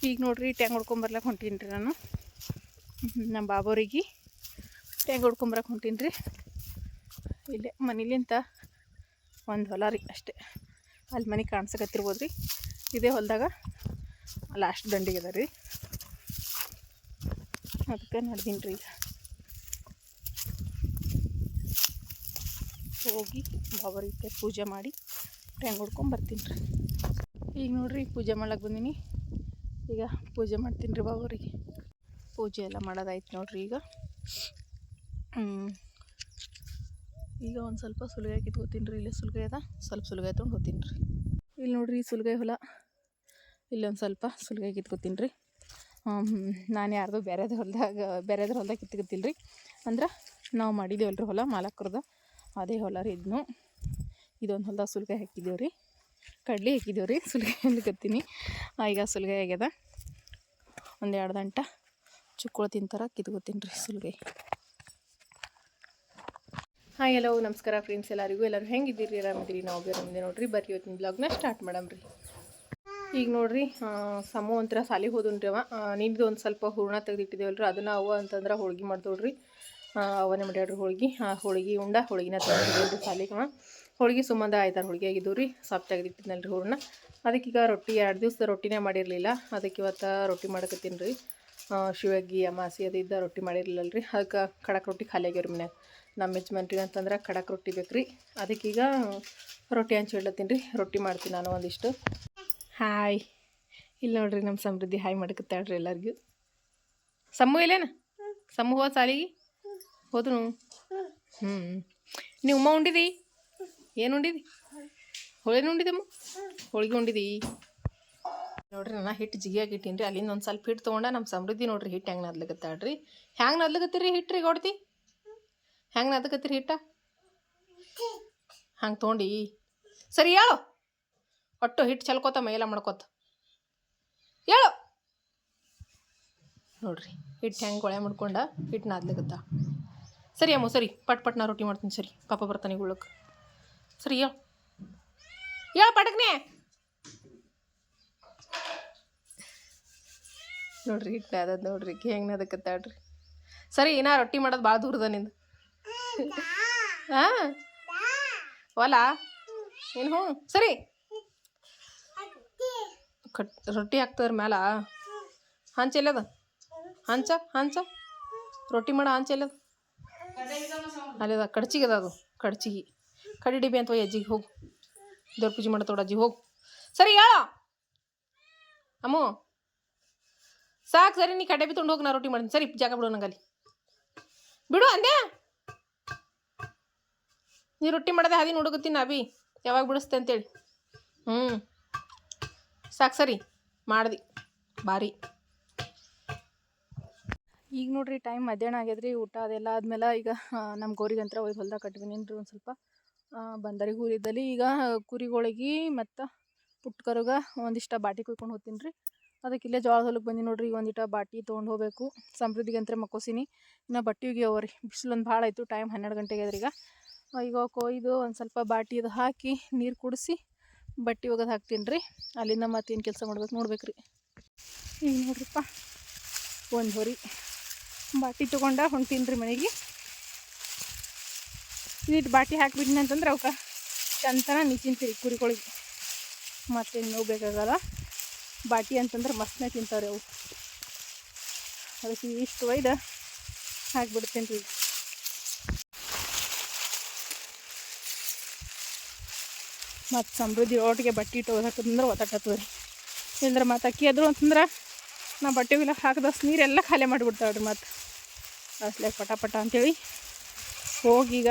ಈಗ ನೋಡ್ರಿ ಟ್ಯಾಂಗ್ ಹೊಡ್ಕೊಂಬರ್ಲಕ್ಕೆ ಹೊಂಟೀನಿ ರೀ ನಾನು ನಮ್ಮ ಬಾಬೋರಿಗೆ ಟ್ಯಾಂಗ್ ಹೊಡ್ಕೊಂಬರಕ್ಕೆ ಹೊಂಟೀನಿ ರೀ. ಇಲ್ಲೇ ಮನೇಲಿಂತ ಒಂದು ಹೊಲ ರೀ ಅಷ್ಟೇ, ಅಲ್ಲಿ ಮನೆ ಕಾಣ್ಸಕತ್ತಿರ್ಬೋದು ರೀ. ಇದೇ ಹೊಲದಾಗ ಲಾಸ್ಟ್ ದಂಡಿಗೆ ಅದ ರೀ, ಅದಕ್ಕೆ ನಡೆದೀನಿ ರೀ. ಈಗ ಹೋಗಿ ಬಾಬೋರಿಗೆ ಪೂಜೆ ಮಾಡಿ ಟ್ಯಾಂಗ್ ಹೊಡ್ಕೊಂಬರ್ತೀನಿ ರೀ. ಈಗ ನೋಡ್ರಿ ಪೂಜೆ ಮಾಡ್ಲಕ್ಕೆ ಬಂದೀನಿ. ಈಗ ಪೂಜೆ ಮಾಡ್ತೀನಿ ರೀ ಬಾಬೋರಿಗೆ. ಪೂಜೆ ಎಲ್ಲ ಮಾಡೋದಾಯ್ತು ನೋಡ್ರಿ. ಈಗ ಒಂದು ಸ್ವಲ್ಪ ಸುಲಿಗೆ ಕಿತ್ಕೋತೀನಿ ರೀ. ಇಲ್ಲೇ ಸುಲಿಗೆ ಅದ, ಸ್ವಲ್ಪ ಸುಲಿಗೆ ತೊಗೊಂಡು ಹೋಗ್ತೀನಿ ರೀ. ಇಲ್ಲಿ ನೋಡ್ರಿ ಸುಲಿಗೆ ಹೊಲ, ಇಲ್ಲೊಂದು ಸ್ವಲ್ಪ ಸುಲಿಗೆ ಕಿತ್ಕೋತೀನಿ ರೀ. ನಾನು ಯಾರ್ದು ಬೇರೆದ್ರ ಹೊಲ್ದಾಗ ಕಿತ್ಕೊತಿಲ್ಲ ರೀ. ಅಂದ್ರೆ ನಾವು ಮಾಡಿದ್ದೇವಲ್ಲ ರೀ ಹೊಲ ಮಾಲಕ್ರದ್ದು, ಅದೇ ಹೊಲ ರೀ. ಇದೊಂದು ಹೊಲ್ದಾಗ ಸುಲಿಗೆ ಹಾಕಿದ್ದೇವೆ ರೀ, ಕಡ್ಲಿ ಹಾಕಿದ್ದೇವೆ ರೀ. ಸುಲಿಗೆ ಹಾಕ್ತೀನಿ. ಈಗ ಸುಲಿಗೆ ಆಗ್ಯದ, ಒಂದು 2 ದಂಟ ಚುಕ್ಕುಳ ತಿಂತಾರ ಕಿತ್ಕೋತೀನಿ ರೀ ಸುಲಿಗೆ. ಹಾಯ್ ಎಲ್ಲೋ ನಮಸ್ಕಾರ ಫ್ರೆಂಡ್ಸ್, ಎಲ್ಲರೂ ಹೆಂಗಿದ್ದೀರಿ? ಆರಾಮಿದ್ದೀರಿ? ನಾವು ಆರಾಮಿದ್ದೀವಿ ನೋಡ್ರಿ. ಬರ್ರಿ ಇವತ್ತಿನ ಬ್ಲಾಗ್ನ ಸ್ಟಾರ್ಟ್ ಮಾಡಮ್ರಿ. ಈಗ ನೋಡ್ರಿ ಸಮೂ ಒಂಥರ ಸಾಲಿಗೆ ಹೋದನ್ರಿ. ನಿಂದು ಒಂದು ಸ್ವಲ್ಪ ಹೂರ್ಣ ತೆಗೆದಿಟ್ಟಿದ್ದೇವಲ್ರಿ, ಅದನ್ನ ಅವ ಅಂತಂದ್ರೆ ಹೋಳ್ಗೆ ಮಾಡ್ದೋಳ್ರಿ. ಅವನೇ ಮಾಡ್ಯಾಡ್ರಿ ಹೋಳ್ಗೆ. ಹೋಳ್ಗೆ ಉಂಡ ಹೋಳ್ಗಿನ ತೆಗೆದಿದ್ದೇವ್ರಿ ಸಾಲಿಗೆ. ಹೋಳ್ಗೆ ಸುಮ್ಮಂದ ಆಯ್ತಾರ ಹೋಳ್ಗೆ ಆಗಿದ್ದು ರೀ. ಸಾಫ್ಟ್ ತೆಗೆದಿಟ್ಟಿದ್ನಲ್ರಿ ಹೂರ್ಣ. ಅದಕ್ಕೀಗ ರೊಟ್ಟಿ 2 ದಿವಸ ರೊಟ್ಟಿನೇ ಮಾಡಿರಲಿಲ್ಲ, ಅದಕ್ಕೆ ಇವತ್ತು ರೊಟ್ಟಿ ಮಾಡಕತ್ತೀನಿ ರೀ. ಶಿವಗ್ಗಿ ಅಮಾಸಿ ಅದು ಇದ್ದ ರೊಟ್ಟಿ ಮಾಡಿರಲಿಲ್ಲಲ್ರಿ, ಅದಕ್ಕೆ ಖಡಕ್ ರೊಟ್ಟಿ ಖಾಲಿ ಆಗ್ಯಾವ್ರಿ ಮನ್ಯಾಗ. ನಮ್ಮ ಯಜಮಾನ್ರಿಗೆ ಅಂತಂದ್ರೆ ಖಡಕ್ ರೊಟ್ಟಿ ಬೇಕು ರೀ. ಅದಕ್ಕೀಗ ರೊಟ್ಟಿ ಹಂಚಿಡ್ಲತ್ತೀನಿ ರೀ. ರೊಟ್ಟಿ ಮಾಡ್ತೀನಿ ನಾನು ಒಂದಿಷ್ಟು. ಹಾಯ್, ಇಲ್ಲಿ ನೋಡ್ರಿ ನಮ್ಮ ಸಮೃದ್ಧಿ ಹಾಯ್ ಮಾಡ್ಕತ್ತಾಳ್ರಿ ಎಲ್ಲರಿಗೂ. ಸಮೂ ಇಲ್ಲೇನ? ಸಮೂ ಹೋದ ಸಾಲಿಗೆ ಹೋದ್ರು. ನೀವು ಉಮ್ಮ ಉಂಡಿದಿ? ಏನು ಉಂಡಿದಿ? ಹೋಳಿಗೆ ಉಂಡಿದಮ್ಮ? ಹೋಳಿಗೆ ಉಂಡಿದಿ ನೋಡ್ರಿ. ನಾನು ಹಿಟ್ಟು ಜಿಗಿಯಾಗಿ ಇಟ್ಟೀನಿ ರೀ. ಅಲ್ಲಿಂದ ಒಂದು ಸ್ವಲ್ಪ ಹಿಟ್ಟು ತೊಗೊಂಡ ನಮ್ಮ ಸಮೃದ್ಧಿ ನೋಡ್ರಿ ಹಿಟ್ಟು ಹೆಂಗೆ ನದ್ಲಕತ್ತಾಳ್ರಿ. ಹ್ಯಾಂಗೆ ನದ್ಲಕತ್ತೀರಿ ಹಿಟ್ಟು ರೀ ಕೊಡ್ತಿ? ಹೆಂಗೆ ನದ್ಕತ್ತೀರಿ ಹಿಟ್ಟ? ಹಂಗೆ ತೊಗೊಂಡು ಸರಿ ಹೇಳು. ಒಟ್ಟು ಹಿಟ್ಟು ಚಲ್ಕೋತ ಮೈಯೆಲ್ಲ ಮಾಡ್ಕೋತ ಹೇಳು ನೋಡ್ರಿ. ಹಿಟ್ಟು ಹೆಂಗೆ ಗೊಳೆ ಮಾಡ್ಕೊಂಡ ಹಿಟ್ಟು ನಾದ್ಲಿಕತ್ತ. ಸರಿ ಅಮ್ಮ, ಸರಿ ಪಟ್ ನಾ ರೊಟ್ಟಿ ಮಾಡ್ತೀನಿ. ಸರಿ ಪಾಪ ಬರ್ತಾನೆ ಉಳ್ಳಕ್ಕೆ. ಸರಿ ಹೇಳು ಪಟಕ್ನೆ ನೋಡ್ರಿ. ಹಿಟ್ಟು ನಾದದ ನೋಡ್ರಿ ಹೆಂಗೆ ನದಕತ್ತಾಳ್ರಿ. ಸರಿ ನಾ ರೊಟ್ಟಿ ಮಾಡೋದು ಭಾಳ ದೂರದ ನಿಂದು. ಹಾಂ ಹೊಲ ಏನು? ಹ್ಞೂ ಸರಿ. ರೊಟ್ಟಿ ಹಾಕ್ತದ್ರ ಮ್ಯಾಲ ಹಂಚೆಲ್ಲದ? ಹಂಚ ರೊಟ್ಟಿ ಮಾಡೋ ಹಂಚೆಲ್ಲದ? ಅಲ್ಲದ ಕಡ್ಚಿಗೆ ಅದು ಕಡ್ಚಿಗೆ. ಕಡಿ ಡಿಬಿ ಅಂತ ಅಜ್ಜಿಗೆ ಹೋಗು. ದೇವ್ರ ಪೂಜೆ ಮಾಡತ್ತೋಡ ಅಜ್ಜಿ ಹೋಗು. ಸರಿ ಹೇಳ ಅಮ್ಮು. ಸಾಕು ಸರಿ, ನೀ ಕಡ್ಡೆ ಬಿ ತೊಗೊಂಡು ಹೋಗಿ, ನಾ ರೊಟ್ಟಿ ಮಾಡ್ತೀನಿ. ಸರಿ ಜಾಗ ಬಿಡು ನಂಗಲ್ಲಿ ಬಿಡು ಅಂದೆ. ನೀ ರೊಟ್ಟಿ ಮಾಡೋದೆ ಹಾದಿ ನೋಡಕತ್ತೀನಿ ನಾ ಬಿ ಯಾವಾಗ ಬಿಡಿಸ್ತೆ ಅಂತೇಳಿ. ಸಾಕು ಸರಿ ಮಾಡ್ದು ಭಾರಿ. ಈಗ ನೋಡ್ರಿ ಟೈಮ್ ಮಧ್ಯಾಹ್ನ ಆಗ್ಯದ್ರಿ. ಊಟ ಅದೆಲ್ಲ ಆದಮೇಲೆ ಈಗ ನಮ್ಮ ಗೋರಿಗಂತ್ರ ಒಯ್ದು ಹೊಲ್ದಾಗ ಕಟ್ಬಿನಿ ರೀ. ಒಂದು ಸ್ವಲ್ಪ ಬಂದರಿಗೆ ಊರಿದ್ದಲ್ಲಿ ಈಗ ಕುರಿಗಳಿಗೆ ಮತ್ತು ಪುಟ್ಕರುಗ ಒಂದಿಷ್ಟ ಬಾಟಿ ಕುಯ್ಕೊಂಡು ಹೋಗ್ತೀನಿ ರೀ. ಅದಕ್ಕೆ ಇಲ್ಲೇ ಜೋಳದ ಹೊಲಕ್ಕೆ ಬಂದು ನೋಡ್ರಿ. ಒಂದಿಟ ಬಾಟಿ ತೊಗೊಂಡು ಹೋಗಬೇಕು. ಸಮೃದ್ಧಿಗೆ ಅಂತ ಮಕ್ಕೋಸಿನಿ. ಇನ್ನು ಬಟ್ಟೆ ಒಗಿ ಅವರಿ. ಬಿಸಿಲೊಂದು ಭಾಳ ಆಯಿತು. ಟೈಮ್ 12 ಗಂಟೆಗೆ ಅದ್ರಿ. ಈಗ ಕೊಯ್ದು ಒಂದು ಸ್ವಲ್ಪ ಬಾಟಿ ಅದು ಹಾಕಿ ನೀರು ಕುಡಿಸಿ ಬಟ್ಟೆ ಒಗೆದು ಹಾಕ್ತೀನಿ ರೀ. ಅಲ್ಲಿಂದ ಮತ್ತೇನು ಕೆಲಸ ಮಾಡ್ಬೇಕು ನೋಡ್ಬೇಕು ರೀ. ಈಗ ನೋಡ್ರಿಪ್ಪ ಒಂದು ಹೊರಿ ಬಾಟಿ ತೊಗೊಂಡ ಹೊಂಟೀನಿ ರೀ ಮನೆಗೆ. ಇದಿಟ್ಟು ಬಾಟಿ ಹಾಕಿಬಿಟ್ಟಿನಿ ಅಂತಂದ್ರೆ ಅವಕ್ಕೆ ಚಂತನ ನಿಂತಿಂತೀರಿ ಕುರಿಗಳಿಗೆ. ಮತ್ತೇನು ನೋವು ಬೇಕಾಗಲ್ಲ. ಬಾಟಿ ಅಂತಂದ್ರೆ ಮಸ್ತ್ನೇ ತಿಂತಾವ್ರಿ ಅವು. ಅದಕ್ಕೆ ಇಷ್ಟು ಒಯ್ದು ಹಾಕಿಬಿಡ್ತೀನಿ ರೀ. ಮತ್ತು ಸಮೃದ್ಧಿ ಒಟ್ಟಿಗೆ ಬಟ್ಟೆ ಇಟ್ಟು ಹಾಕಿದ್ರೆ ಒತ್ತಾಟತ್ತದ ರೀ. ಇಲ್ಲಂದ್ರೆ ಮತ್ತು ಅಕ್ಕಿ ಆದ್ರು ಅಂತಂದ್ರೆ ನಾ ಬಟ್ಟೆಗೆಲ್ಲ ಹಾಕಿದಷ್ಟು ನೀರೆಲ್ಲ ಖಾಲಿ ಮಾಡಿಬಿಡ್ತಾವ್ರಿ. ಮತ್ತು ಅಸಲೆ ಪಟ ಅಂತೇಳಿ ಹೋಗಿ ಈಗ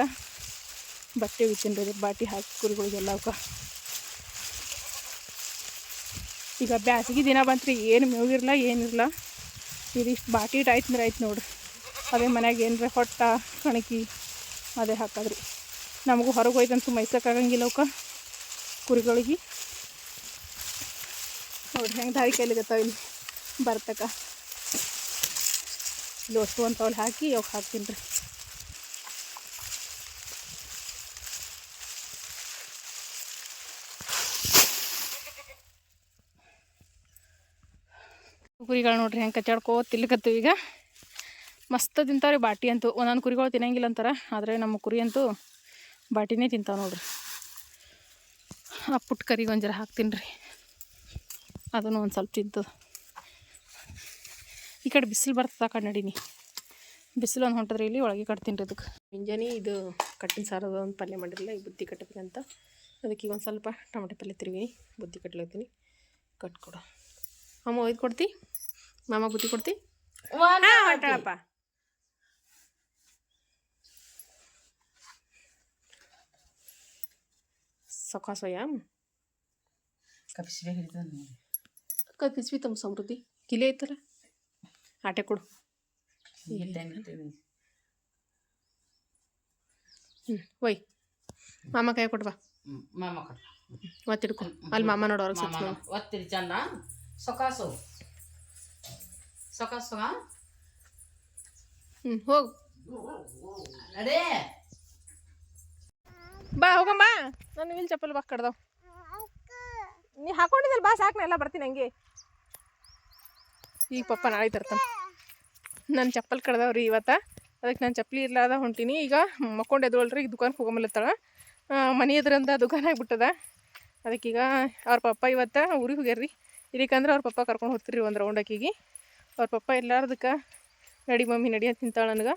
ಬಟ್ಟೆ ಒಗಿತೀನಿ ರೀ. ಬಾಟಿ ಹಾಕಿ ಕುರಿಗಳಿಗೆಲ್ಲ ಅವಕ್ಕೆ. ಈಗ ಬ್ಯಾಸಿಗೆ ದಿನ ಬಂತ್ರಿ, ಏನು ಮೇವಿರಲ್ಲ ಏನಿರಲ್ಲ. ಇದಿಷ್ಟು ಬಾಟಿ ಆಯ್ತು ಅಂದ್ರೆ ಆಯ್ತು ನೋಡ್ರಿ. ಅದೇ ಮನ್ಯಾಗ ಏನರ ಹೊಟ್ಟ ಕಣಕಿ ಅದೇ ಹಾಕೋದ್ರಿ. ನಮಗೂ ಹೊರಗೆ ಹೋಯ್ತಂತೂ ಮೈಸಕ್ಕಾಗಂಗಿಲ್ಲ ಅವಕ್ಕೆ ಕುರಿಗಳಿಗೆ. ನೋಡ್ರಿ ಹೆಂಗೆ ದಾರಿ ಕೈಲಿಗತ್ತಾವ ಇಲ್ಲಿ ಬರ್ತಕ್ಕ. ಇಲ್ಲಿ ವಸ್ತು ಅಂತವಲ್ಲಿ ಹಾಕಿ ಅವಕ್ಕೆ ಹಾಕ್ತೀನಿ ರೀ. ಕುರಿಗಳು ನೋಡ್ರಿ ಹೆಂಗೆ ಕಚ್ಚಾಡ್ಕೋ ತಿನ್ಲಿಕತ್ತೀವಿ ಈಗ. ಮಸ್ತ್ ತಿಂತಾವ್ರಿ ಬಾಟಿ ಅಂತೂ. ಒಂದೊಂದು ಕುರಿಗಳು ತಿನ್ನಂಗಿಲ್ಲ ಅಂತಾರೆ, ಆದರೆ ನಮ್ಮ ಕುರಿ ಅಂತೂ ಬಾಟಿನೇ ತಿಂತಾವೆ ನೋಡ್ರಿ. ಆ ಪುಟ್ಟ ಕರಿಗೆ ಒಂದು ಜರ ಹಾಕ್ತೀನಿ ರೀ, ಅದನ್ನು ಒಂದು ಸ್ವಲ್ಪ ತಿಂತದೆ. ಈ ಕಡೆ ಬಿಸಿಲು ಬರ್ತದೆ, ಆ ಕಡೆ ನಡೀನಿ. ಬಿಸಿಲು ಒಂದು ಹೊಂಟದ್ರಿ ಇಲ್ಲಿ, ಒಳಗೆ ಕಟ್ತೀನಿ ರೀ. ಅದಕ್ಕೆ ಮುಂಜಾನೆ ಇದು ಕಟ್ಟಿನ ಸಾರದ ಒಂದು ಪಲ್ಯ ಮಾಡಿರಲಿಲ್ಲ, ಈ ಬುತ್ತಿ ಕಟ್ಟಬೇಕಂತ. ಅದಕ್ಕೆ ಈಗ ಒಂದು ಸ್ವಲ್ಪ ಟೊಮೆಟೊ ಪಲ್ಯ ತಿರುವಿ ಬುತ್ತಿ ಕಟ್ಲತ್ತೀನಿ. ಕಟ್ಕೊಡು ಅಮ್ಮ, ಒಯ್ದು ಕೊಡ್ತಿ ಮಾಮ, ಬುತ್ತಿ ಕೊಡ್ತಿ ಹೊಂಟಾಳಪ್ಪ. ಸೊಕಾಸೋಯ ಕಪಿಸ್ವಿ ತಮ್ಮ ಸಮೃದ್ಧಿ ಕಿಲೆ ಐತಲ್ಲ, ಆಟೆ ಕೊಡು. ಒಯ್ ಮಾಮ ಕೈ ಕೊಟ್ಟು ಬಾ. ಮಾಮ ಕೊಟ್ಟು ಒತ್ತಿಡ್ಕೊ, ಅಲ್ಲಿ ಮಾಮ ನೋಡೋರು ಒತ್ತಿರಿ ಚಂದ. ಸೊಕಾಸು ಸೊಕಾಸು ಹೋಗು ಅಡೇ ಬಾ, ಹೋಗಮ್ಮ. ನಾನು ಇಲ್ಲಿ ಚಪ್ಪಲ್ ಬಾ ಕಡ್ದಾವ್. ನೀ ಹಾಕೊಂಡಿದ್ದಲ್ಲ, ಬಾ ಸಾಕು, ನಾ ಎಲ್ಲ ಬರ್ತೀನಿ ಹಂಗೆ. ಈಗ ಪಪ್ಪ ನಾಳೆ ತರ್ತಾನೆ. ನನ್ನ ಚಪ್ಪಲ್ ಕಡ್ದಾವ್ರಿ ಇವತ್ತು, ಅದಕ್ಕೆ ನಾನು ಚಪ್ಪಲಿ ಇರ್ಲಾದ ಹೊಂಟೀನಿ. ಈಗ ಮಕ್ಕೊಂಡು ಎದ್ವಲ್ರಿ, ಈಗ ದುಕಾನ್ಗೆ ಹೋಗಮಲ್ಲತ್ತಾಳ. ಮನೆ ಎದುರಂದ ದುಕಾನ್ ಆಗಿಬಿಟ್ಟದ. ಅದಕ್ಕೀಗ ಅವ್ರ ಪಪ್ಪ ಇವತ್ತು ಊರಿಗೆ ಹೋಗ್ಯಾರ್ರಿ. ಇದಕ್ಕಂದ್ರೆ ಅವ್ರ ಪಪ್ಪ ಕರ್ಕೊಂಡು ಹೋಗ್ತಿರಿ ಒಂದು ರೌಂಡ್ ಆಕಿಗೆ. ಅವ್ರ ಪಪ್ಪ ಇರ್ಲಾರ್ದಕ್ಕೆ ನಡಿ ಮಮ್ಮಿ ನಡಿ ಅಂತ ತಿಂತಾಳೆ ನನಗೆ.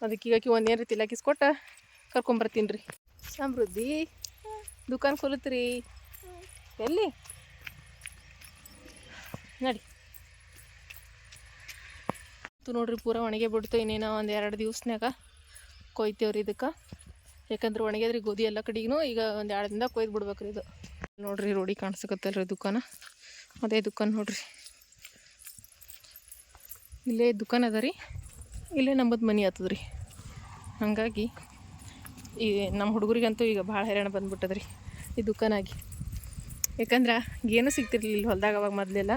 ಅದಕ್ಕೀಗ ಆಕಿ ಒಂದೇನು ರೀತಿ ತಿಲಾಕಿಸ್ಕೊಟ್ಟು ಕರ್ಕೊಂಬರ್ತೀನಿ ರೀ. ಸಮೃದ್ಧಿ ದುಕಾನ್ ಖೋಲತ್ರಿ ಎಲ್ಲಿ? ನಡಿ. ನೋಡ್ರಿ ಪೂರ ಒಣಗೆ ಬಿಡ್ತು. ಇನ್ನೇನೋ ಒಂದು 2 ದಿವ್ಸನಾಗ ಕೊಯ್ತೇವ್ರಿ ಇದಕ್ಕೆ. ಯಾಕಂದ್ರೆ ಒಣಗ್ಯದ್ರಿ ಗೋಧಿ ಎಲ್ಲ ಕಡೆಗೂ. ಈಗ ಒಂದು 2 ದಿನದಾಗ ಕೊಯ್ದು ಬಿಡ್ಬೇಕ್ರಿ ಇದು. ನೋಡ್ರಿ ರೋಡಿ ಕಾಣಿಸಕತ್ತಲ್ರಿ ದುಕಾನ, ಅದೇ ದುಕಾನ್ ನೋಡ್ರಿ. ಇಲ್ಲೇ ದುಕಾನ್ ಅದ ರೀ, ಇಲ್ಲೇ ನಮ್ಮದು ಮನೆ ಆಗ್ತದ್ರಿ. ಹಾಗಾಗಿ ಈ ನಮ್ಮ ಹುಡುಗರಿಗಂತೂ ಈಗ ಭಾಳ ಹೈರಾಣ ಬಂದ್ಬಿಟ್ಟದ್ರಿ ಈ ದುಕಾನಾಗಿ. ಯಾಕಂದ್ರೆ ಏನೂ ಸಿಗ್ತಿರ್ಲಿಲ್ಲ ಇಲ್ಲಿ ಹೊಲ್ದಾಗ ಅವಾಗ ಮೊದಲೆಲ್ಲ.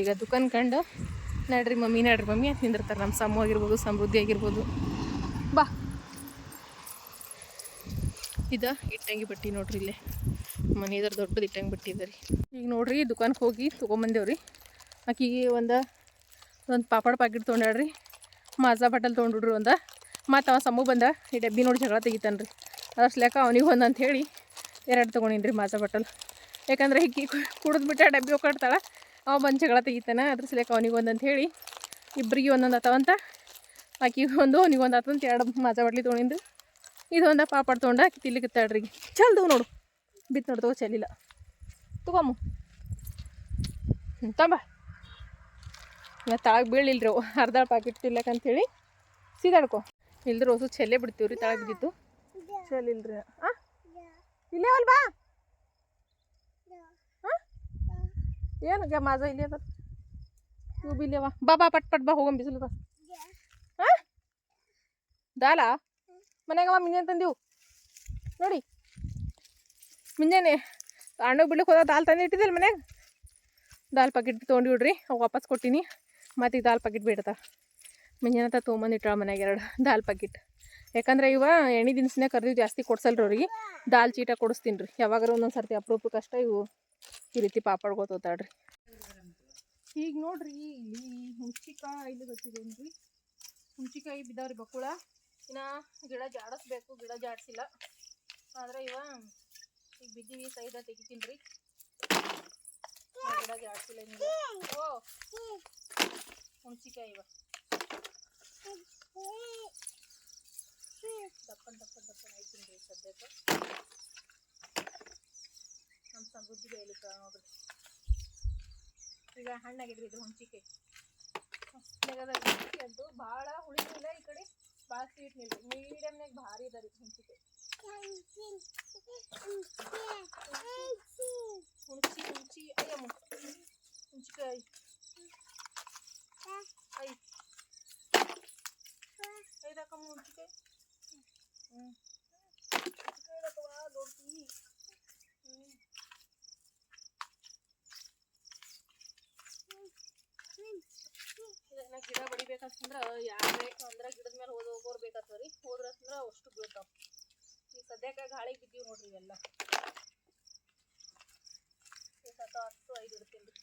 ಈಗ ದುಕಾನ್ ಕಂಡು ನಡ್ರಿ ಮಮ್ಮಿ ಅಂತ ನಿಂದಿರ್ತಾರೆ. ನಮ್ಮ ಸಮ್ಮು ಆಗಿರ್ಬೋದು, ಸಮೃದ್ಧಿ ಆಗಿರ್ಬೋದು. ಬಾ, ಇದು ಇಟ್ಟಂಗಿ ಬಟ್ಟೆ ನೋಡ್ರಿ, ಇಲ್ಲೇ ಮನೆಯದ್ರ ದೊಡ್ಡದು ಇಟ್ಟಂಗಿ ಬಟ್ಟೆ ಇದೆ ರೀ. ಈಗ ನೋಡ್ರಿ ದುಕಾನ್ಗೆ ಹೋಗಿ ತೊಗೊಂಬಂದೇವ್ರಿ. ಆಕಿಗೆ ಒಂದು ಪಾಪಡ್ ಪ್ಯಾಕೆಟ್ ತೊಗೊಂಡ್ರಿ, ಮಾಜಾ ಬಾಟಲ್ ತೊಗೊಂಡ್ರಿ ಒಂದು. ಮತ್ತು ಅವ ಸಮ್ಮು ಬಂದ ಈ ಡಬ್ಬಿ ನೋಡಿ ಜಗಳ ತೆಗಿತಾನೆ ರೀ. ಅದಷ್ಟು ಲೆಕ್ಕ ಅವನಿಗೆ ಒಂದು ಅಂತ ಹೇಳಿ 2 ತೊಗೊಂಡಿನಿ ರೀ ಮಾಜಾ ಬಾಟಲ್. ಯಾಕಂದ್ರೆ ಹಿಕ್ಕಿ ಕುಡಿದ್ಬಿಟ್ಟು ಡಬ್ಬಿ ಹೋಗ್ತಾಳೆ, ಅವ ಬಂದು ಜಗಳ ತೆಗಿತಾನೆ. ಅದ್ರ ಲೆಕ್ಕ ಅವನಿಗೆ ಒಂದು ಅಂತ ಹೇಳಿ ಇಬ್ಬರಿಗೆ ಒಂದೊಂದು ಆತವಂತ. ಆಕಿಗೆ ಒಂದು ಅವನಿಗೆ ಒಂದು ಆತಂತ 2 ಮಾಜಾ ಬಾಟ್ಲಿ ತೊಗೊಂಡಿನಿ. ಇದೊಂದು ಪಾಪಡ್ ತೊಗೊಂಡು ಆಕಿ ತಿಲ್ಲಿಕತ್ತಾಳ್ರಿ. ಚಲ್ದು ನೋಡು, ಬಿತ್ತು ನೋಡ್ತವ, ಚೆಲ್ಲಿಲ್ಲ. ತಗೊಮ್ಮು ತಂಬ. ಮತ್ತು ತಾಳಗೆ ಬೀಳಿಲ್ರಿ ಅವು, ಅರ್ಧ ಪ್ಯಾಕೆಟ್ ತಿಲ್ಲಕಂತೇಳಿ ಸೀದಾಡ್ಕೊ. ಇಲ್ದ್ರೆ ಹೊಸ ಚೆಲ್ಲೇ ಬಿಡ್ತೀವಿ ರೀ, ತಾಳಗೆ ಬಿದ್ದಿತ್ತು. ಚೆಲ್ಲಿಲ್ರಿ. ಇಲ್ಲೇ ಅಲ್ ಬಾ. ಏನು ಮಾಜಾ ಇಲ್ಲಿ ಅದ, ಇವು ಬಿ ಇಲ್ಲವ. ಬಾ ಪಟ್ ಬಾ, ಹೋಗಮ್ ಬಿಸಿಲದ. ಹಾಂ ದಾಲ ಮನ್ಯಾಗವ ಮುಂಜಾನೆ ತಂದೀವು ನೋಡಿ. ಮುಂಜಾನೆ ಅಣ್ಣಗೆ ಬಿಡ್ಲಿಕ್ಕೆ ಹೋದ ದಾಲ್ ತಂದು ಇಟ್ಟಿದ್ದಿಲ್ಲ ಮನ್ಯಾಗ. ದಾಲ್ ಪ್ಯಾಕೆಟ್ ತೊಗೊಂಡಿವ್ರಿ, ಅವು ವಾಪಸ್ ಕೊಟ್ಟಿನಿ. ಮತ್ತು ಈಗ ದಾಲ್ ಪ್ಯಾಕೆಟ್ ಬೇಡ್ತಾವೆ. ಮುಂಜಾನೆ ತೊಗೊಂಬಂದು ಇಟ್ಟಾಳ ಮನ್ಯಾಗ 2 ದಾಲ್ ಪ್ಯಾಕೆಟ್. ಯಾಕಂದ್ರೆ ಇವ ಎಣ್ಣೆ ದಿನಸನ್ನೇ ಕರ್ದಿದ್ದು ಜಾಸ್ತಿ ಕೊಡ್ಸಲ್ರಿ ಅವ್ರಿಗೆ. ದಾಲ್ ಚೀಟ ಕೊಡಿಸ್ತೀನಿ ರೀ ಯಾವಾಗಾರ ಒಂದೊಂದು ಸರ್ತಿ ಅಪರೂಪಕ್ಕಷ್ಟ ಇವು ಈ ರೀತಿ ಪಾಪಡ್ ಗೊತ್ತಾಡ್ರಿ. ಈಗ ನೋಡ್ರಿ ಇಲ್ಲಿ ಹುಣ್ಚಿಕಾಯಿ ಇಲ್ಲಿ ಗೊತ್ತಿದೇನ್ರಿ, ಹುಣ್ಚಿಕಾಯಿ ಬಿದ್ದಾವ್ರಿ ಬಕ್ಕುಳ. ಇನ್ನು ಗಿಡ ಜಾಡಿಸ್ಬೇಕು, ಗಿಡ ಜಾಡಿಸಿಲ್ಲ. ಆದ್ರೆ ಇವ ಈಗ ಬಿದ್ದೀವಿ, ಸೈದ ತೆಗಿತೀನಿ ರೀ. ಗಿಡ ಜಾಡಿಸಿಲ್ಲ ನಿಮಗೆ. ಓ ಹುಣ್ಚಿಕಾಯಿ ಇವ ದಪ್ಪನ್ ಐತೀನಿ ರೀ ಸದ್ಯಕ್ಕೆ. ನಮ್ಮ ಸಮೃದ್ಧಿಗೆ ಹೇಳಿಕ ನೋಡ್ರಿ. ಈಗ ಹಣ್ಣಾಗಿದ್ರಿ ಇದ್ರ ಹುಣ್ಚಿಕಾಯಿ ಅಂತೂ ಭಾಳ ಹುಳಿನಿಲ್ಲ, ಈ ಕಡೆ ಭಾಳ ಸ್ವೀಟ್ ನಿಲ್ಲ, ಮೀಡಿಯಮ್ನಾಗ ಭಾರಿ ಇದ ರೀ ಹುಣ್ಚಿಕಾಯಿ. ಹುಣ್ಚಿ ಅಯ್ಯಮ್ಮ ಹುಣ್ಚಿಕಾಯಿ ಐದಾಕಮ್ಮ ಹುಣ್ಚಿಕಾಯಿ. ಹುಣ್ಚಿಕಾಯಿ ದೊಡ್ಡಿ. ಇದನ್ನ ಗಿಡ ಬಡಿಬೇಕಂತಂದ್ರೆ ಯಾರೇ ಅಂದ್ರೆ ಗಿಡದ ಮೇಲೆ ಹೋಗೋರು ಬೇಕಾಗ್ತದೆ ರೀ. ಹೋದ್ರಂದ್ರೆ ಅಷ್ಟು ಬೀಳ್ತಾವ. ಈಗ ಸದ್ಯಕ್ಕೆ ಗಾಳಿಗೆ ಬಿದ್ದೀವಿ ನೋಡ್ರಿ ಇವೆಲ್ಲ. 10-5 ಇಡ್ತೀನಿ ರೀ.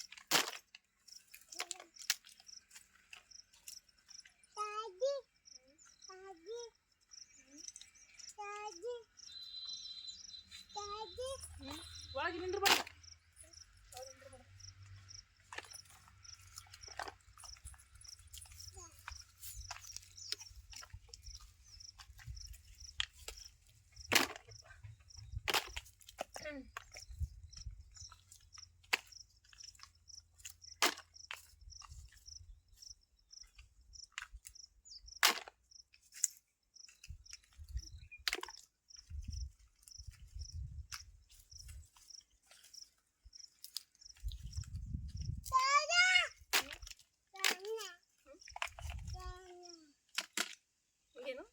ಏನು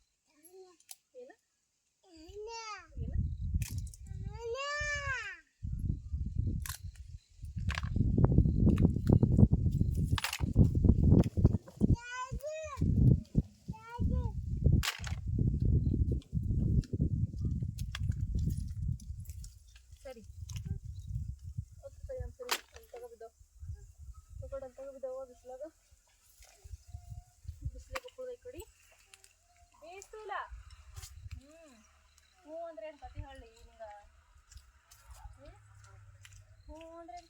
ಏನು ಸರಿ ಅಂತಗ ಬಿದ್ದಾವ ಬಿಸಿಲಾಗ ಬಿಸಿಲು ಬಕ್ಕುಳದ ಈ ಕಡೆ ಬೇಯಿಸ್ತು ಇಲ್ಲ ಹ್ಞೂ ಅಂದ್ರೆ ಏನು ಕತಿ ಹೇಳಿ ನಿಂಗ ಹ್ಞೂ ಅಂದ್ರೆ ಏನು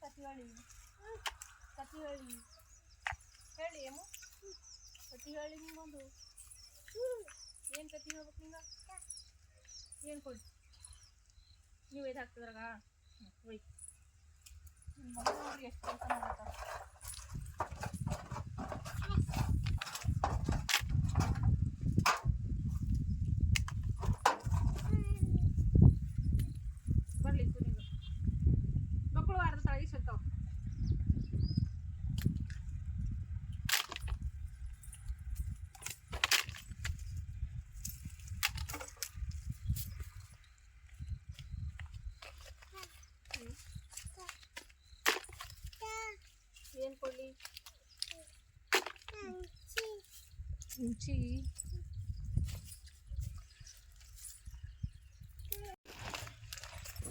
ಕತಿ ಹೇಳಿ ಹೇಳಿ ಏಮು ಕತಿ ಹೇಳಿ ನಿಂಗೊಂದು ಏನು ಕತಿ ಹೇಳ್ಬೇಕು ನಿಂಗ ಏನು ಕೊಡಿ ನೀವು ಇದು ಹಾಕ್ತಿದ್ರಾಗ ಒಯ್ ನೋಡ್ರಿ ಎಷ್ಟು ಕೆಲಸ ಮಾಡ್ತಾರೆ ಬರ್ಲಿತ್ತು ನೀವು ಮಕ್ಕಳು ಅರ್ಧ ತಾಳಿ ಸತ್ತಾವ ಏನು ಕೊಡಲಿ ಹುಂಚಿ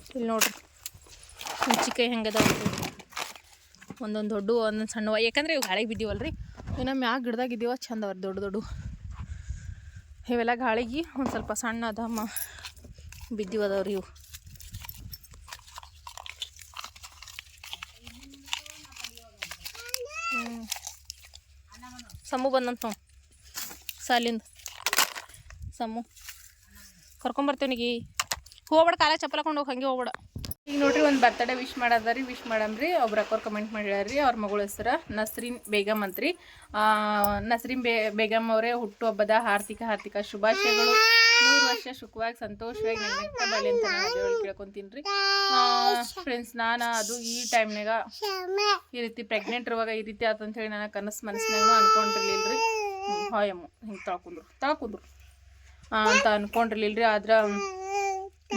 ಇಲ್ಲಿ ನೋಡ್ರಿ ಹುಂಚಿಕಾಯಿ ಹೆಂಗದಾವ ಒಂದೊಂದು ದೊಡ್ಡ ಒಂದೊಂದು ಸಣ್ಣವ ಯಾಕಂದ್ರೆ ಇವು ಗಾಳಿಗೆ ಬಿದ್ದೀವಲ್ರಿ ಇನ್ನು ಮ್ಯಾಗ ಗಿಡದಾಗ ಇದ್ದೀವ ಚಂದ ಅವ್ರಿ ದೊಡ್ಡ ದೊಡ್ಡ ಇವೆಲ್ಲ ಗಾಳಿಗೆ ಒಂದು ಸ್ವಲ್ಪ ಸಣ್ಣ ದಮ್ಮ ಬಿದ್ದೀವದವ್ರಿ ಇವು ಸಮು ಬಂದಂತ ನಾವು ಸಾಲಿಂದ ಸಮು ಕರ್ಕೊಂಬರ್ತೇವನಿಗೆ ಹೋಗ್ಬೇಡ ಕಾಲ ಚಪ್ಪಲ್ ಹಾಕೊಂಡು ಹೋಗಿ ಹಂಗೆ ಹೋಗ್ಬೇಡ ಈಗ ನೋಡ್ರಿ ಒಂದು ಬರ್ತಡೇ ವಿಶ್ ಮಾಡದ್ರಿ ವಿಶ್ ಮಾಡಮ್ರಿ ಒಬ್ರು ಅಕ್ಕೋರ್ ಕಮೆಂಟ್ ಮಾಡ್ಯಾರ್ರಿ ಅವ್ರ ಮಗಳ ಹೆಸರು ನಸ್ರೀನ್ ಬೇಗಮ್ ಅಂತ್ರಿ ನಸ್ರೀನ್ ಬೇಗಮ್ ಅವರೇ ಹುಟ್ಟುಹಬ್ಬದ ಹಾರ್ದಿಕ ಶುಭಾಶಯಗಳು 100 ವರ್ಷ ಸುಖವಾಗಿ ಸಂತೋಷವಾಗಿ ನೆನಪ ಬಳಿ ಅಂತ ನಾನು ಕೇಳ್ಕೊಂತೀನಿ ರೀ ಫ್ರೆಂಡ್ಸ್ ನಾನು ಅದು ಈ ಟೈಮ್ನಾಗ ಈ ರೀತಿ ಪ್ರೆಗ್ನೆಂಟ್ ಇರುವಾಗ ಈ ರೀತಿ ಆತಂತ ಹೇಳಿ ನಾನು ಮನಸ್ಸಿನಾಗ ಅನ್ಕೊಂಡಿರ್ಲಿಲ್ರಿ ಹಾಯಮ್ಮ ಹಿಂಗೆ ತಳ್ಕೊಂಡ್ರು ಅಂತ ಅನ್ಕೊಂಡಿರ್ಲಿಲ್ರಿ ಆದ್ರೆ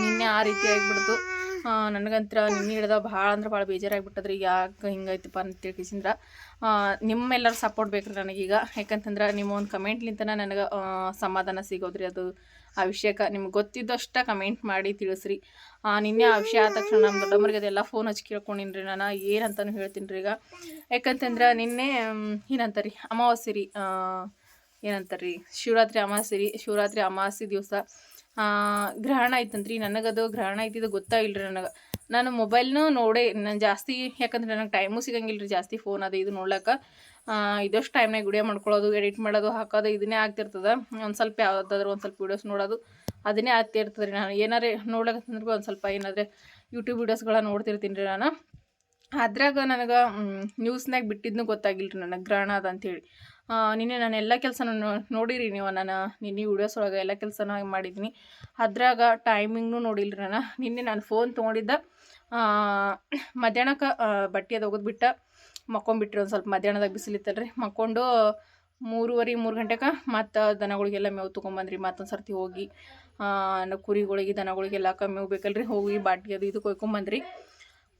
ನಿನ್ನೆ ಆ ರೀತಿ ಆಗಿಬಿಡ್ತು ನನಗಂತ್ರ ನಿನ್ನೆ ಹಿಡ್ದ ಭಾಳ ಅಂದ್ರೆ ಭಾಳ ಬೇಜಾರಾಗಿಬಿಟ್ಟದ್ರಿ ಯಾಕೆ ಹಿಂಗೈತಪ್ಪ ಅಂತ ತಿಳ್ಕಿಸಿಂದ್ರ ನಿಮ್ಮೆಲ್ಲರೂ ಸಪೋರ್ಟ್ ಬೇಕ್ರಿ ನನಗೀಗ ಯಾಕಂತಂದ್ರೆ ನಿಮ್ಮ ಒಂದು ಕಮೆಂಟ್ಲಿಂತ ನನಗೆ ಸಮಾಧಾನ ಸಿಗೋದ್ರಿ ಅದು ಆ ವಿಷಯಕ್ಕೆ ನಿಮ್ಗೆ ಗೊತ್ತಿದ್ದಷ್ಟ ಕಮೆಂಟ್ ಮಾಡಿ ತಿಳಿಸ್ರಿ ನಿನ್ನೆ ಆ ವಿಷಯ ಆದ ತಕ್ಷಣ ನಮ್ಮ ದೊಡ್ಡಮ್ಮರಿಗೆ ಅದೆಲ್ಲ ಫೋನ್ ಹಚ್ಚಿ ಕೇಳ್ಕೊಂಡಿನ್ರಿ ನಾನು ಏನಂತನೂ ಹೇಳ್ತೀನಿ ರೀ ಈಗ ಯಾಕಂತಂದ್ರೆ ನಿನ್ನೆ ಏನಂತಾರೀ ಅಮಾವಾಸ್ಯೆ ರೀ ಏನಂತಾರೀ ಶಿವರಾತ್ರಿ ಅಮಾವಾಸ್ಯೆ ದಿವಸ ಗ್ರಹಣ ಐತಂತ್ರಿ ನನಗದು ಗ್ರಹಣ ಐತಿದ್ದು ಗೊತ್ತಾಗಿಲ್ರಿ ನನಗೆ ನಾನು ಮೊಬೈಲ್ನೂ ನೋಡೇ ನಾನು ಜಾಸ್ತಿ ಯಾಕಂದ್ರೆ ನನಗೆ ಟೈಮು ಸಿಗಂಗಿಲ್ಲ ರೀ ಜಾಸ್ತಿ ಫೋನ್ ಅದು ಇದು ನೋಡ್ಲಕ್ಕ ಇದಷ್ಟು ಟೈಮ್ನಾಗ ವಿಡಿಯೋ ಮಾಡ್ಕೊಳ್ಳೋದು ಎಡಿಟ್ ಮಾಡೋದು ಹಾಕೋದು ಇದನ್ನೇ ಆಗ್ತಿರ್ತದೆ ಒಂದು ಸ್ವಲ್ಪ ಯಾವುದಾದ್ರೂ ಒಂದು ಸ್ವಲ್ಪ ವೀಡಿಯೋಸ್ ನೋಡೋದು ಅದನ್ನೇ ಆಗ್ತಿರ್ತದೆ ರೀ ನಾನು ಏನಾರೇ ನೋಡ್ಲಕ್ಕಂದ್ರೆ ಒಂದು ಸ್ವಲ್ಪ ಏನಾದರೆ ಯೂಟ್ಯೂಬ್ ವೀಡಿಯೋಸ್ಗಳ ನೋಡ್ತಿರ್ತೀನಿ ರೀ ನಾನು ಅದ್ರಾಗ ನನಗೆ ನ್ಯೂಸ್ನಾಗ ಬಿಟ್ಟಿದ್ನೂ ಗೊತ್ತಾಗಿಲ್ಲ ರೀ ನನಗೆ ಗ್ರಹಣ ಅದ ಅಂಥೇಳಿ ನಿನ್ನೆ ನಾನು ಎಲ್ಲ ಕೆಲಸನೂ ನೋಡಿರಿ ನೀವು ನಾನು ನಿನ್ನೆ ವೀಡಿಯೋಸ್ ಒಳಗೆ ಎಲ್ಲ ಕೆಲಸನೂ ಮಾಡಿದ್ದೀನಿ ಅದ್ರಾಗ ಟೈಮಿಂಗ್ನೂ ನೋಡಿಲ್ಲ ರೀ ನಿನ್ನೆ ನಾನು ಫೋನ್ ತೊಗೊಂಡಿದ್ದ ಮಧ್ಯಾಹ್ನಕ್ಕೆ ಬಟ್ಟೆ ಅದು ಒಗೆದ್ಬಿಟ್ಟು ಮಕ್ಕೊಂಬಿಟ್ರಿ ಒಂದು ಸ್ವಲ್ಪ ಮಧ್ಯಾಹ್ನದಾಗ ಬಿಸಿಲಿತ್ತಲ್ರಿ ಮಕ್ಕೊಂಡು 3 ಗಂಟೆಗೆ ಮತ್ತು ದನಗಳಿಗೆಲ್ಲ ಮೇವು ತೊಗೊಂಬಂದ್ರಿ ಮತ್ತೊಂದು ಸರ್ತಿ ಹೋಗಿ ಕುರಿಗಳಿಗೆ ದನಗಳಿಗೆಲ್ಲ ಮೇವು ಬೇಕಲ್ರಿ ಹೋಗಿ ಬಾಟ್ಗೆ ಅದು ಇದು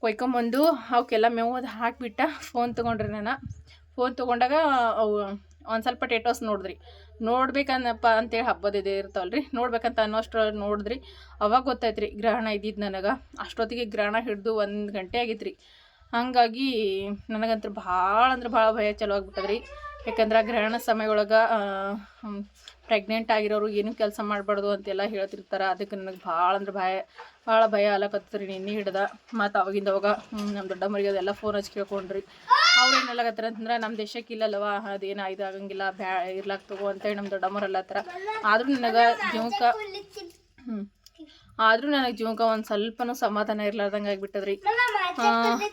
ಕೊಯ್ಕೊಂಬಂದು ಅವಕ್ಕೆಲ್ಲ ಮೇವು ಅದು ಹಾಕಿಬಿಟ್ಟು ಫೋನ್ ತೊಗೊಂಡ್ರಿ ನಾನು ಫೋನ್ ತೊಗೊಂಡಾಗ ಅವು ಒಂದು ಸ್ವಲ್ಪ ಟೇಟೋಸ್ ನೋಡ್ಬೇಕನ್ನಪ್ಪ ಅಂತೇಳಿ ಹಬ್ಬದ ಇದೇ ಇರ್ತಾವಲ್ರಿ ನೋಡ್ಬೇಕಂತ ಅನ್ನೋಷ್ಟು ನೋಡಿದ್ರಿ ಅವಾಗ ಗೊತ್ತಾಯ್ತು ರೀ ಗ್ರಹಣ ಇದ್ದಿದ್ದು ನನಗೆ ಅಷ್ಟೊತ್ತಿಗೆ ಗ್ರಹಣ ಹಿಡಿದು 1 ಗಂಟೆ ಆಗಿತ್ತು ರೀ ಹಾಗಾಗಿ ನನಗಂತೂ ಭಾಳ ಅಂದ್ರೆ ಭಾಳ ಭಯ ಚಲೋ ಆಗ್ಬಿಟ್ಟದ್ರಿ ಯಾಕಂದ್ರೆ ಗ್ರಹಣ ಸಮಯೊಳಗೆ ಪ್ರೆಗ್ನೆಂಟ್ ಆಗಿರೋರು ಏನೂ ಕೆಲಸ ಮಾಡಬಾರ್ದು ಅಂತೆಲ್ಲ ಹೇಳ್ತಿರ್ತಾರೆ. ಅದಕ್ಕೆ ನನಗೆ ಭಾಳ ಭಯ ಆಲಕತ್ತೀರಿ ನಿನ್ನೆ ಹಿಡ್ದ. ಮತ್ತು ಅವಾಗಿಂದ ಅವಾಗ ನಮ್ಮ ದೊಡ್ಡಮ್ಮರಿಗೆ ಅದೆಲ್ಲ ಫೋನ್ ಹಚ್ಚಿ ಕೇಳ್ಕೊಂಡ್ರಿ. ಅವ್ರು ಏನೆಲ್ಲಕತ್ತಾರ ಅಂತಂದ್ರೆ ನಮ್ಮ ದೇಶಕ್ಕೆ ಇಲ್ಲಲ್ವ ಅದೇನು ಇದಾಗಂಗಿಲ್ಲ ಇರ್ಲಾಕ್ ತಗೋ ಅಂತೇಳಿ ನಮ್ಮ ದೊಡ್ಡಮ್ಮರೆಲ್ಲ ಹತ್ರ. ಆದರೂ ನನಗೆ ಜೀವಕ್ಕೆ ಒಂದು ಸ್ವಲ್ಪನೂ ಸಮಾಧಾನ ಇರ್ಲಾರ್ದಂಗೆ ಆಗಿಬಿಟ್ಟದ್ರಿ.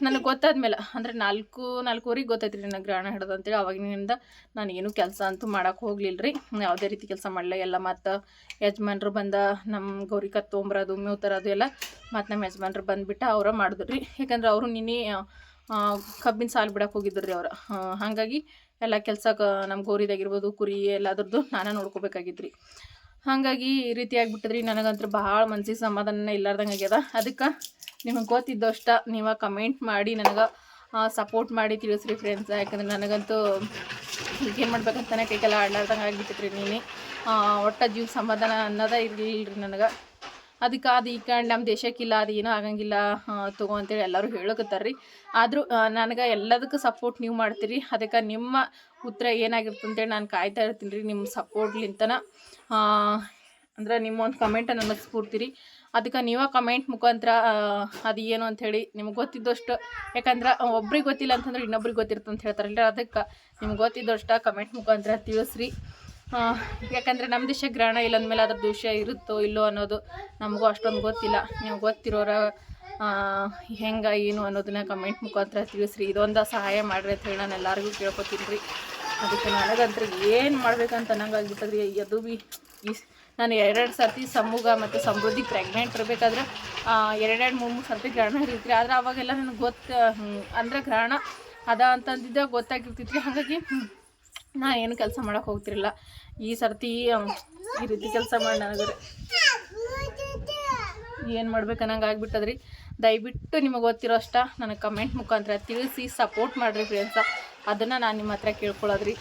ನನಗೆ ಗೊತ್ತಾದ್ಮೇಲೆ ಅಂದರೆ 4:30 ಗೊತ್ತೈತ್ರಿ ನನಗೆ ಗ್ರಹಣ ಹಿಡ್ದು ಅಂತೇಳಿ. ಅವಾಗಿನಿಂದ ನಾನು ಏನೂ ಕೆಲಸ ಅಂತೂ ಮಾಡೋಕೆ ಹೋಗ್ಲಿಲ್ಲ ರೀ. ಯಾವುದೇ ರೀತಿ ಕೆಲಸ ಮಾಡಲಿಲ್ಲ. ಎಲ್ಲ ಮತ್ತು ಯಜಮಾನ್ರು ಬಂದ ನಮ್ಮ ಗೌರಿ ತೊಗೊಂಬರೋದು ಮೇವು ತರೋದು ಎಲ್ಲ ಮತ್ತು ನಮ್ಮ ಯಜಮಾನ್ರು ಬಂದುಬಿಟ್ಟು ಅವರ ಮಾಡಿದ್ರು ರೀ. ಯಾಕಂದ್ರೆ ಅವರು ನಿನ್ನೆ ಕಬ್ಬಿನ ಸಾಲು ಬಿಡಕ್ಕೆ ಹೋಗಿದ್ರು ರೀ ಅವ್ರು. ಹಾಗಾಗಿ ಎಲ್ಲ ಕೆಲಸ ನಮ್ಮ ಗೌರಿದಾಗಿರ್ಬೋದು ಕುರಿ ಎಲ್ಲದ್ರದ್ದು ನಾನೇ ನೋಡ್ಕೋಬೇಕಾಗಿದ್ರಿ. ಹಾಗಾಗಿ ಈ ರೀತಿ ಆಗಿಬಿಟ್ಟದ್ರಿ. ನನಗಂತೂ ಭಾಳ ಮನ್ಸಿಗೆ ಸಮಾಧಾನ ಇಲ್ಲಾರ್ದಂಗೆ ಆಗ್ಯದ. ಅದಕ್ಕೆ ನಿಮಗೆ ಗೊತ್ತಿದ್ದಷ್ಟ ನೀವು ಕಮೆಂಟ್ ಮಾಡಿ ನನಗೆ ಸಪೋರ್ಟ್ ಮಾಡಿ ತಿಳಿಸ್ರಿ ಫ್ರೆಂಡ್ಸ್. ಯಾಕಂದ್ರೆ ನನಗಂತೂ ಈಗೇನು ಮಾಡ್ಬೇಕಂತಾನೆ ಕೈಗೆಲ್ಲ ಆಡ್ಲಾರ್ದಂಗೆ ಆಗಿಬಿಟ್ಟಿದ್ರಿ ನೀನು. ಒಟ್ಟು ಜೀವ ಸಮಾಧಾನ ಅನ್ನೋದೇ ಇರಲಿಲ್ಲ ರೀ ನನಗೆ. ಅದಕ್ಕೆ ಅದು ಈ ಕಾರಣ ನಮ್ಮ ದೇಶಕ್ಕಿಲ್ಲ ಅದು ಏನೂ ಆಗಂಗಿಲ್ಲ ತಗೋ ಅಂತೇಳಿ ಎಲ್ಲರೂ ಹೇಳಕತ್ತಾರ್ರಿ. ಆದರೂ ನನಗೆ ಎಲ್ಲದಕ್ಕೂ ಸಪೋರ್ಟ್ ನೀವು ಮಾಡ್ತೀರಿ. ಅದಕ್ಕೆ ನಿಮ್ಮ ಉತ್ತರ ಏನಾಗಿರುತ್ತೆ ಅಂತೇಳಿ ನಾನು ಕಾಯ್ತಾ ಇರ್ತೀನಿ ರೀ. ನಿಮ್ಮ ಸಪೋರ್ಟ್ಲಿಂತನ ಅಂದ್ರೆ ನಿಮ್ಮ ಒಂದು ಕಮೆಂಟ ನನಗೆ ಸ್ಫೂರ್ತಿರಿ. ಅದಕ್ಕೆ ನೀವು ಕಮೆಂಟ್ ಮುಖಾಂತರ ಅದು ಏನು ಅಂಥೇಳಿ ನಿಮ್ಗೆ ಗೊತ್ತಿದ್ದಷ್ಟು, ಯಾಕಂದ್ರೆ ಒಬ್ರಿಗೆ ಗೊತ್ತಿಲ್ಲ ಅಂತಂದ್ರೆ ಇನ್ನೊಬ್ರಿಗೆ ಗೊತ್ತಿರುತ್ತೆ ಅಂತ ಹೇಳ್ತಾರಲ್ಲ. ಅದಕ್ಕೆ ನಿಮ್ಗೆ ಗೊತ್ತಿದ್ದಷ್ಟು ಕಮೆಂಟ್ ಮುಖಾಂತರ ತಿಳಿಸ್ರಿ. ಯಾಕಂದರೆ ನಮ್ಮ ದೇಶ ಗ್ರಹಣ ಇಲ್ಲ ಅಂದಮೇಲೆ ಅದ್ರ ದೋಷ ಇರುತ್ತೋ ಇಲ್ಲೋ ಅನ್ನೋದು ನಮಗೂ ಅಷ್ಟೊಂದು ಗೊತ್ತಿಲ್ಲ. ನೀವು ಗೊತ್ತಿರೋರ ಹೆಂಗೆ ಏನು ಅನ್ನೋದನ್ನ ಕಮೆಂಟ್ ಮುಖಾಂತರ ತಿಳಿಸ್ರಿ. ಇದೊಂದು ಸಹಾಯ ಮಾಡಿರಿ ಅಂತ ಹೇಳಿ ನಾನು ಎಲ್ಲರಿಗೂ ಕೇಳ್ಕೊತೀನಿ ರೀ. ಅದಕ್ಕೆ ನನಗಂತೂ ಏನು ಮಾಡ್ಬೇಕಂತ ನಂಗೆ ಆಗಿಬಿಟ್ಟದ್ರಿ. ಅದು ಭೀ ನಾನು 2 ಸರ್ತಿ ಸಮೂಹ ಮತ್ತು ಸಮೃದ್ಧಿ ಪ್ರೆಗ್ನೆಂಟ್ ಇರಬೇಕಾದ್ರೆ 2-3 ಸರ್ತಿ ಗ್ರಹಣ ಇರ್ತೈತ್ರಿ. ಆದರೆ ಅವಾಗೆಲ್ಲ ನನಗೆ ಅಂದರೆ ಗ್ರಹಣ ಅದ ಅಂತಂದಿದ್ದ ಗೊತ್ತಾಗಿರ್ತೈತ್ರಿ. ಹಾಗಾಗಿ ನಾ ಏನು ಕೆಲಸ ಮಾಡೋಕೆ ಹೋಗ್ತಿರಲಿಲ್ಲ. ಈ ಸರ್ತಿ ಈ ರೀತಿ ಕೆಲಸ ಮಾಡಿ ನನಗೆ ಏನು ಮಾಡ್ಬೇಕನ್ನಂಗೆ ಆಗಿಬಿಟ್ಟದ್ರಿ. ದಯವಿಟ್ಟು ನಿಮಗೆ ಗೊತ್ತಿರೋ ಅಷ್ಟ ನನಗೆ ಕಮೆಂಟ್ ಮುಖಾಂತರ ತಿಳಿಸಿ ಸಪೋರ್ಟ್ ಮಾಡಿರಿ ಫ್ರೆಂಡ್ಸ. ಅದನ್ನು ನಾನು ನಿಮ್ಮ ಹತ್ರ ಕೇಳ್ಕೊಳ್ಳೋದ್ರಿ.